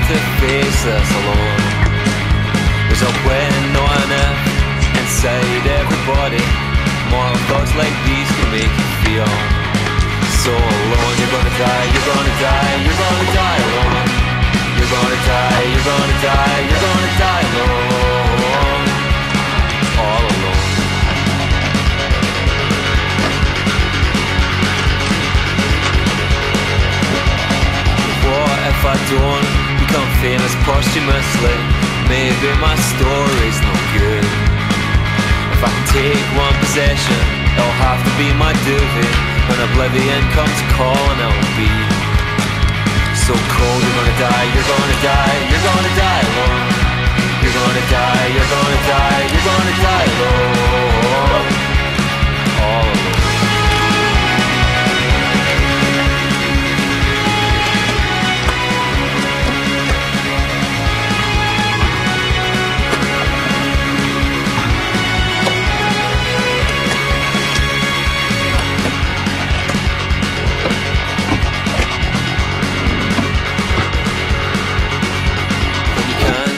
to face this alone. There's a when, not an if, inside everybody. More thoughts like these can make you feel so alone. You're gonna die, you're gonna die, you're gonna die alone. You're gonna die, you're gonna die, you're gonna die alone. All alone. What if I don't become famous posthumously? Maybe my story's no good. If I can take one possession, it'll have to be my duvet. When oblivion comes calling, it'll be so cold. You're gonna die, you're gonna die, you're gonna die alone. You're gonna die, you're gonna die, you're gonna die alone. All alone.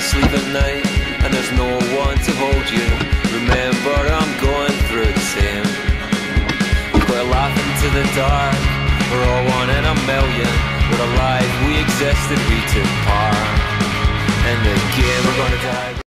Sleep at night and there's no one to hold you. Remember, I'm going through the same. We're laughing to the dark, we're all one in a million. We're alive, we existed, we took part in the game. We're gonna die.